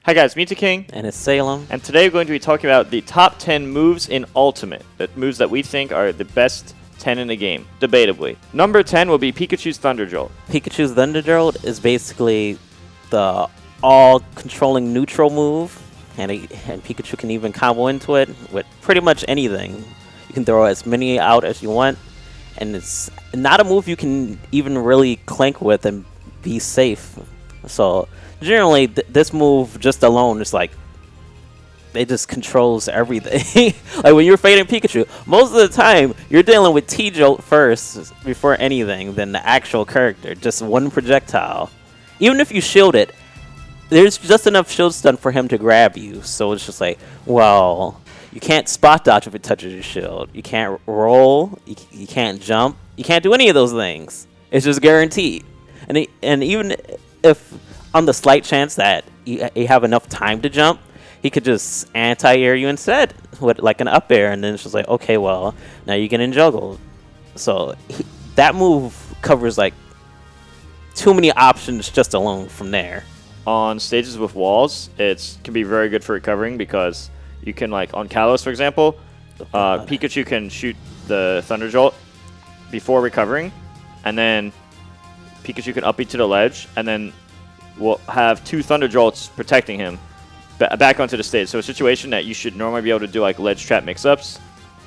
Hi guys, Mew2king And it's Salem. and today we're going to be talking about the top 10 moves in Ultimate. The moves that we think are the best 10 in the game, debatably. Number 10 will be Pikachu's Thunder Jolt. Pikachu's Thunder Jolt is basically the all-controlling neutral move, and Pikachu can even combo into it with pretty much anything. You can throw as many out as you want, and it's not a move you can even really clink with and be safe. So generally, this move just alone is like, it just controls everything. Like when you're fighting Pikachu, most of the time you're dealing with T-Jolt first before anything than the actual character. Just one projectile. Even if you shield it, there's just enough shield stun for him to grab you. So it's just like, well, you can't spot dodge if it touches your shield. You can't roll. You can't jump. You can't do any of those things. It's just guaranteed. And even if on the slight chance that you have enough time to jump, he could just anti-air you instead with like an up air, and then it's just like, okay, well, now you get in juggled. So that move covers like too many options just alone from there. On stages with walls, it can be very good for recovering because you can, like on Kalos, for example, Pikachu can shoot the Thunder Jolt before recovering, and then Pikachu can up B to the ledge, and then we'll have two Thunder Jolts protecting him back onto the stage. So a situation that you should normally be able to do like ledge trap mix-ups,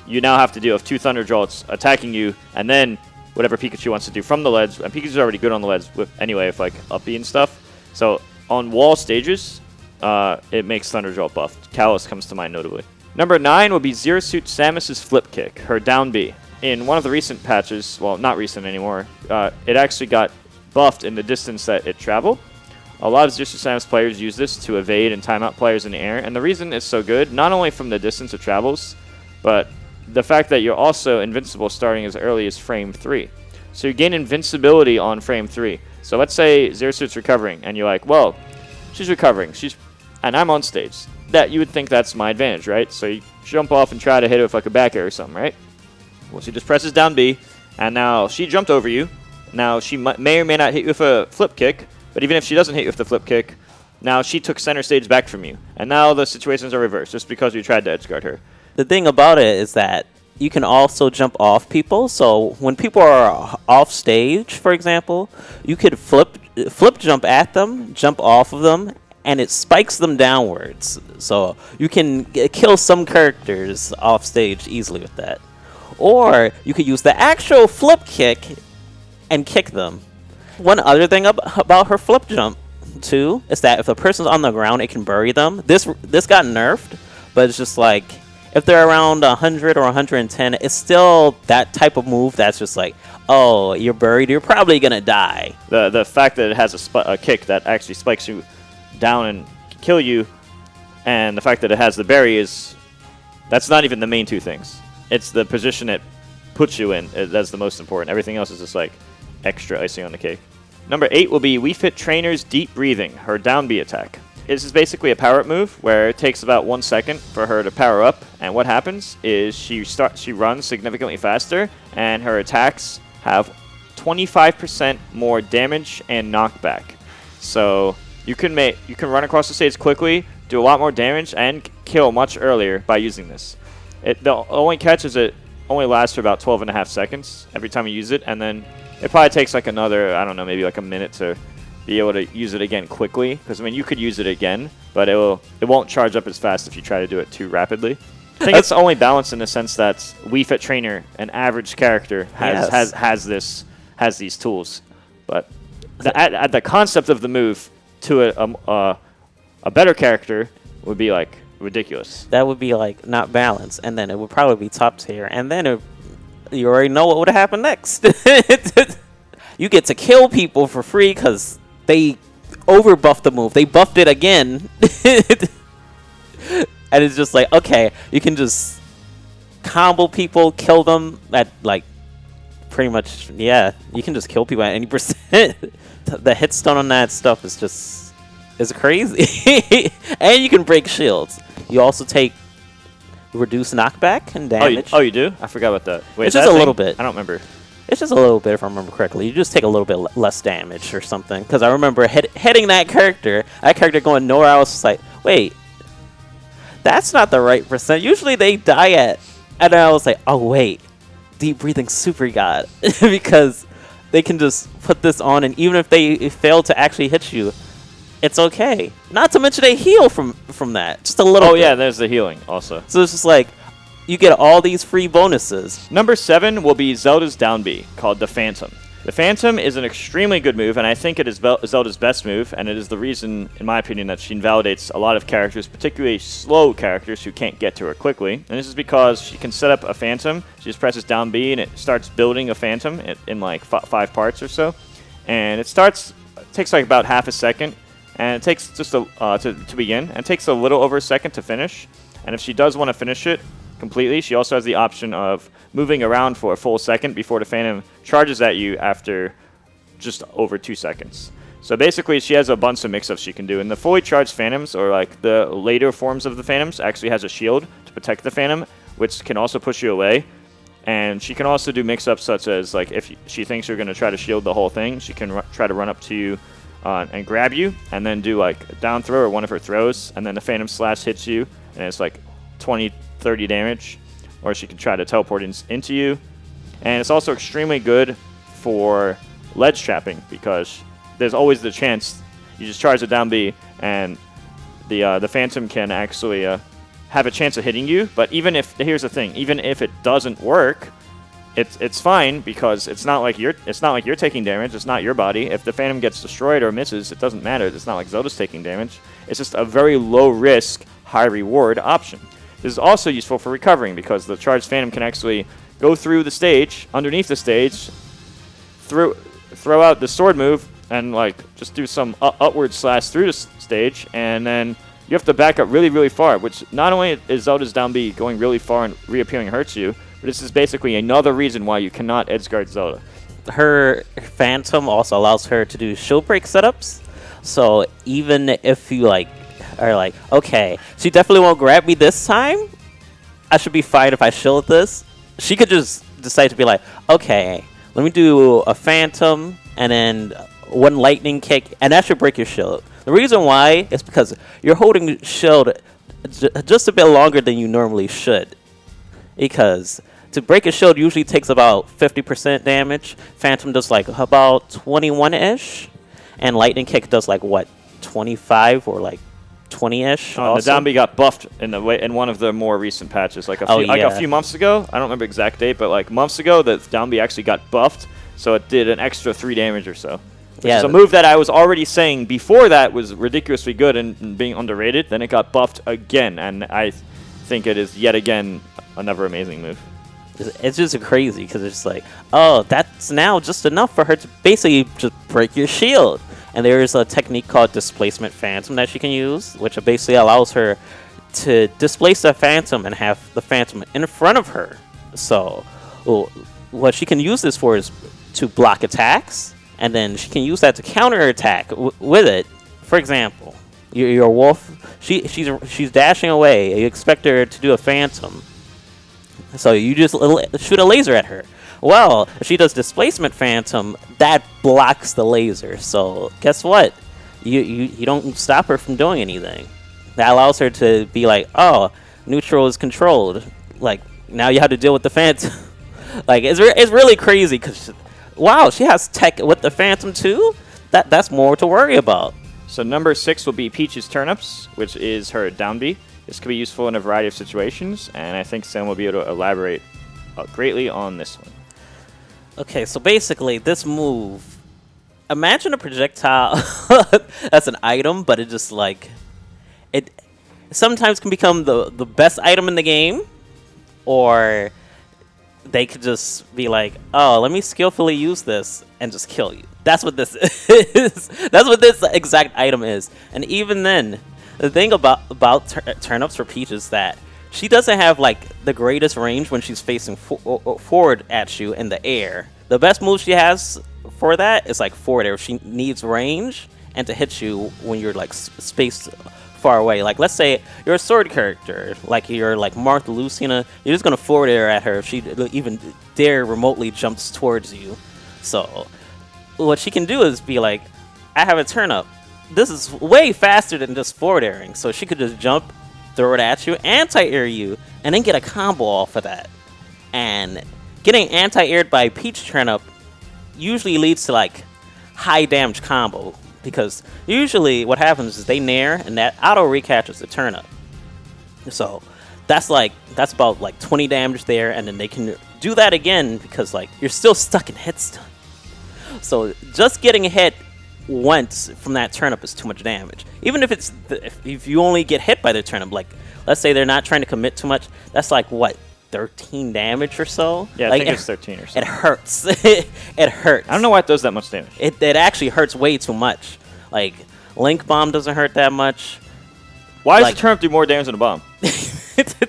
you now have to deal with two Thunder Jolts attacking you, and then whatever Pikachu wants to do from the ledge. And Pikachu's already good on the ledge with like up B and stuff. So on wall stages, it makes Thunder Jolt buffed. Kalos comes to mind notably. Number 9 will be Zerosuit Samus's Flip Kick, her down B. In one of the recent patches, well, not recent anymore, it actually got buffed in the distance that it traveled. A lot of Zerosuit Samus players use this to evade and time out players in the air, and the reason it's so good, not only from the distance it travels, but the fact that you're also invincible starting as early as frame 3. So you gain invincibility on frame 3. So let's say Zerosuit's recovering, and you're like, well, she's recovering, and I'm on stage. That you would think that's my advantage, right? So you jump off and try to hit her with like a back air or something, right? Well, she just presses down B, and now she jumped over you. Now she may or may not hit you with a flip kick, but even if she doesn't hit you with the flip kick, now she took center stage back from you. And now the situations are reversed just because you tried to edge guard her. The thing about it is that you can also jump off people. So when people are off stage, for example, you could flip jump at them, jump off of them, and it spikes them downwards. So you can kill some characters off stage easily with that. Or you could use the actual flip kick and kick them. One other thing about her flip jump, too, is that if the person's on the ground, it can bury them. This got nerfed, but it's just like, if they're around 100 or 110, it's still that type of move that's just like, oh, you're buried, you're probably going to die. The fact that it has a kick that actually spikes you down and kill you, and the fact that it has the bury that's not even the main two things. It's the position it puts you in that's the most important. Everything else is just like extra icing on the cake. Number 8 will be Wii Fit Trainer's Deep Breathing, her down B attack. This is basically a power-up move where it takes about 1 second for her to power up, and what happens is she runs significantly faster, and her attacks have 25% more damage and knockback. So you can run across the stage quickly, do a lot more damage, and kill much earlier by using this. The only catch is it only lasts for about 12.5 seconds every time you use it, and then it probably takes like another, I don't know, maybe like a minute to be able to use it again quickly. Because, I mean, you could use it again, but it won't charge up as fast if you try to do it too rapidly. I think it's only balanced in the sense that Wii Fit Trainer, an average character, has these tools. But the concept of the move to a better character would be like ridiculous. That would be like not balanced, and then it would probably be top tier, and then you already know what would happen next. You get to kill people for free because they overbuffed the move. They buffed it again. And it's just like, okay, you can just combo people, kill them at like pretty much, yeah, you can just kill people at any percent. The hit stun on that stuff is crazy. And you can break shields. You also take reduce knockback and damage. Oh, you do? I forgot about that. Wait, it's just a little bit. I don't remember. It's just a little bit, if I remember correctly. You just take a little bit less damage or something. Because I remember hitting that character going nowhere. I was just like, wait, that's not the right percent. Usually they die at, and then I was like, oh wait, deep breathing super god, because they can just put this on, and even if they fail to actually hit you, it's okay. Not to mention they heal from that, just a little. Oh bit. yeah, there's the healing also. So it's just like you get all these free bonuses. Number 7 will be Zelda's down B, called the Phantom. The Phantom is an extremely good move, and I think it is Zelda's best move, and it is the reason, in my opinion, that she invalidates a lot of characters, particularly slow characters who can't get to her quickly. And this is because she can set up a Phantom. She just presses down B, and it starts building a Phantom in like 5 parts or so. And it takes like about half a second, and it takes just to begin, and it takes a little over a second to finish. And if she does want to finish it completely, she also has the option of moving around for a full second before the Phantom charges at you after just over 2 seconds. So basically, she has a bunch of mix-ups she can do. And the fully charged Phantoms, or like the later forms of the Phantoms, actually has a shield to protect the Phantom, which can also push you away. And she can also do mix-ups such as, like, if she thinks you're going to try to shield the whole thing, she can try to run up to you and grab you, and then do like a down throw or one of her throws, and then the Phantom Slash hits you, and it's like 20, 30 damage. Or she can try to teleport into you. And it's also extremely good for ledge trapping, because there's always the chance you just charge it down B, and the Phantom can actually have a chance of hitting you. But even if, here's the thing, even if it doesn't work, it's fine, because it's not like you're taking damage. It's not your body. If the Phantom gets destroyed or misses, it doesn't matter. It's not like Zelda's taking damage. It's just a very low risk, high reward option. This is also useful for recovering, because the charged Phantom can actually go through the stage, underneath the stage, throw out the sword move, and like just do some upward slash through the stage, and then you have to back up really, really far, which not only is Zelda's down B going really far and reappearing hurts you, but this is basically another reason why you cannot edgeguard Zelda. Her Phantom also allows her to do shield break setups, so even if you are like, okay, she definitely won't grab me this time, I should be fine if I shield this. She could just decide to be like, okay, let me do a Phantom and then one lightning kick, and that should break your shield. The reason why is because you're holding shield just a bit longer than you normally should, because to break a shield usually takes about 50% damage. Phantom does like about 21-ish, and lightning kick does like what, 25 or like 20-ish. The down B got buffed in one of the more recent patches, like a few months ago. I don't remember the exact date, but like months ago, the down B actually got buffed, so it did an extra 3 damage or so. It's a move that I was already saying before that was ridiculously good and being underrated. Then it got buffed again, and I think it is yet again another amazing move. It's just crazy, because it's like, oh, that's now just enough for her to basically just break your shield. And there is a technique called Displacement Phantom that she can use, which basically allows her to displace the Phantom and have the Phantom in front of her. So what she can use this for is to block attacks, and then she can use that to counterattack with it. For example, your wolf, she's dashing away. You expect her to do a Phantom, so you just shoot a laser at her. Well, if she does Displacement Phantom, that blocks the laser. So guess what? You don't stop her from doing anything. That allows her to be like, oh, neutral is controlled. Like, now you have to deal with the Phantom. Like, it's really crazy, because, wow, she has tech with the Phantom too? That's more to worry about. So number 6 will be Peach's Turnips, which is her down B. This could be useful in a variety of situations, and I think Sam will be able to elaborate greatly on this one. Okay, so basically, this move, imagine a projectile as an item, but it just like, it sometimes can become the best item in the game, or they could just be like, oh, let me skillfully use this and just kill you. That's what this is. That's what this exact item is. And even then, the thing about Turnips for Peach is that she doesn't have like the greatest range when she's facing forward at you in the air. The best move she has for that is like forward air. She needs range and to hit you when you're like spaced far away. Like, let's say you're a sword character, like you're like Martha Lucina, you're just gonna forward air at her if she even dare remotely jumps towards you. So what she can do is be like, I have a Turnip, this is way faster than just forward airing. So she could just jump, throw it at you, anti-air you, and then get a combo off of that. And getting anti-aired by Peach Turnip usually leads to like high damage combo, because usually what happens is they nair and that auto recatches the Turnip. So that's about like 20 damage there, and then they can do that again because like you're still stuck in hit stun. So just getting hit once from that Turnip is too much damage. Even if if you only get hit by the Turnip, like let's say they're not trying to commit too much, that's like what, 13 damage or so? Yeah, like, I think it's 13 or so. It hurts. It hurts. I don't know why it does that much damage. It actually hurts way too much. Like Link Bomb doesn't hurt that much. Why does the Turnip do more damage than a bomb?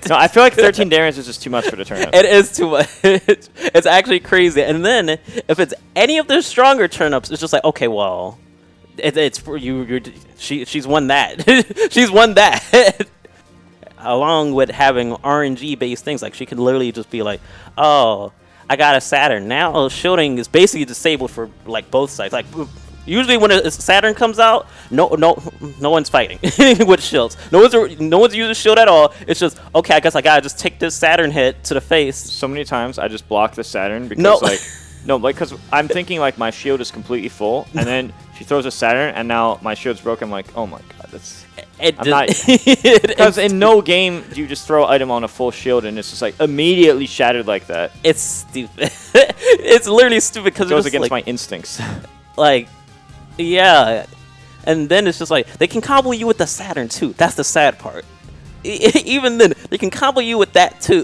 No, I feel like 13 damage is just too much for the Turnip. It is too much. It's actually crazy. And then if it's any of the stronger Turnips, it's just like, okay, well, it's for you. She's won that. She's won that. Along with having RNG based things, like she could literally just be like, oh, I got a Saturn. Now shielding is basically disabled for like both sides. Like usually when a Saturn comes out, no one's fighting with shields. No one's using shield at all. It's just, okay, I guess I gotta just take this Saturn hit to the face. So many times I just block the Saturn because because I'm thinking like my shield is completely full, and then she throws a Saturn, and now my shield's broken. I'm like, oh my god, that's. Because in no game do you just throw an item on a full shield and it's just like immediately shattered like that. It's stupid. It's literally stupid because it goes against my instincts. Like, yeah, and then it's just like they can combo you with the Saturn too. That's the sad part. Even then, they can combo you with that too.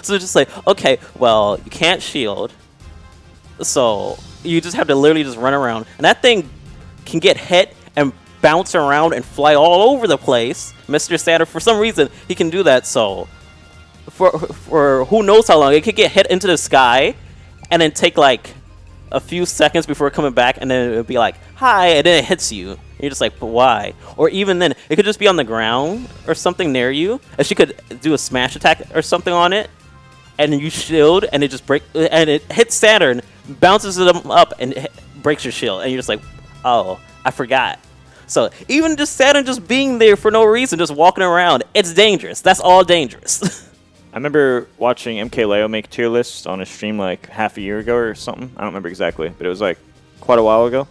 So it's just like, okay, well, you can't shield, so you just have to literally just run around, and that thing can get hit and bounce around and fly all over the place. Mr. Saturn, for some reason, he can do that. So for who knows how long, it could get hit into the sky and then take like a few seconds before coming back, and then it would be like, hi, and then it hits you. And you're just like, but why? Or even then, it could just be on the ground or something near you, and she could do a smash attack or something on it, and then you shield, and it just and it hits Saturn, bounces it up, and breaks your shield, and you're just like, oh, I forgot. So even just Saturn just being there for no reason, just walking around, it's dangerous. That's all dangerous. I remember watching MKLeo make tier lists on a stream like half a year ago or something. I don't remember exactly, but it was like quite a while ago.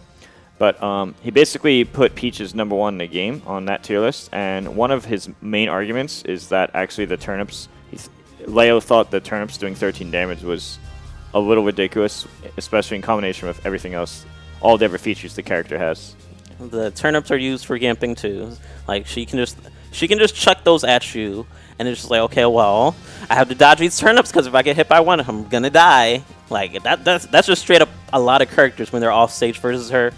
But he basically put Peach as #1 in the game on that tier list, and one of his main arguments is that actually the Turnips, Leo thought the Turnips doing 13 damage was a little ridiculous, especially in combination with everything else, all the other features the character has. The Turnips are used for gamping too. Like she can just chuck those at you, and it's just like, okay, well, I have to dodge these Turnips because if I get hit by one, I'm gonna die. Like that's just straight up a lot of characters when they're off stage versus her.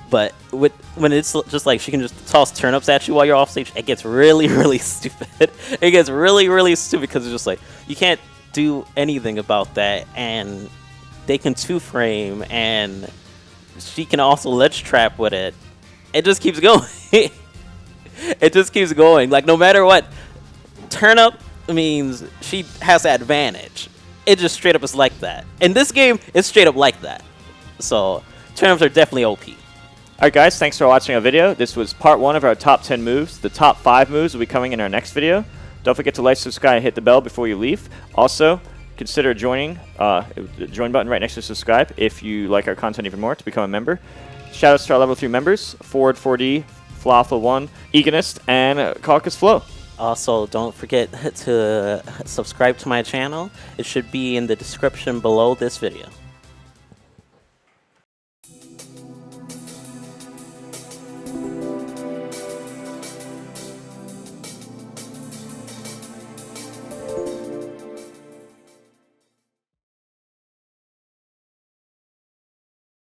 But when it's just like she can just toss Turnips at you while you're off stage, it gets really, really stupid. It gets really, really stupid because it's just like you can't do anything about that, and they can 2-frame, and she can also ledge trap with it. It just keeps going. It just keeps going. Like no matter what, Turnip means she has the advantage. It just straight up is like that. In this game, it's straight up like that. So Turnips are definitely OP. Alright guys, thanks for watching our video. This was part 1 of our top 10 moves. The top 5 moves will be coming in our next video. Don't forget to like, subscribe, and hit the bell before you leave. Also, consider joining the join button right next to subscribe if you like our content even more to become a member. Shoutouts to our level 3 members, Forward 4D, Falafel1, Eganist, and Caucus Flow. Also, don't forget to subscribe to my channel. It should be in the description below this video.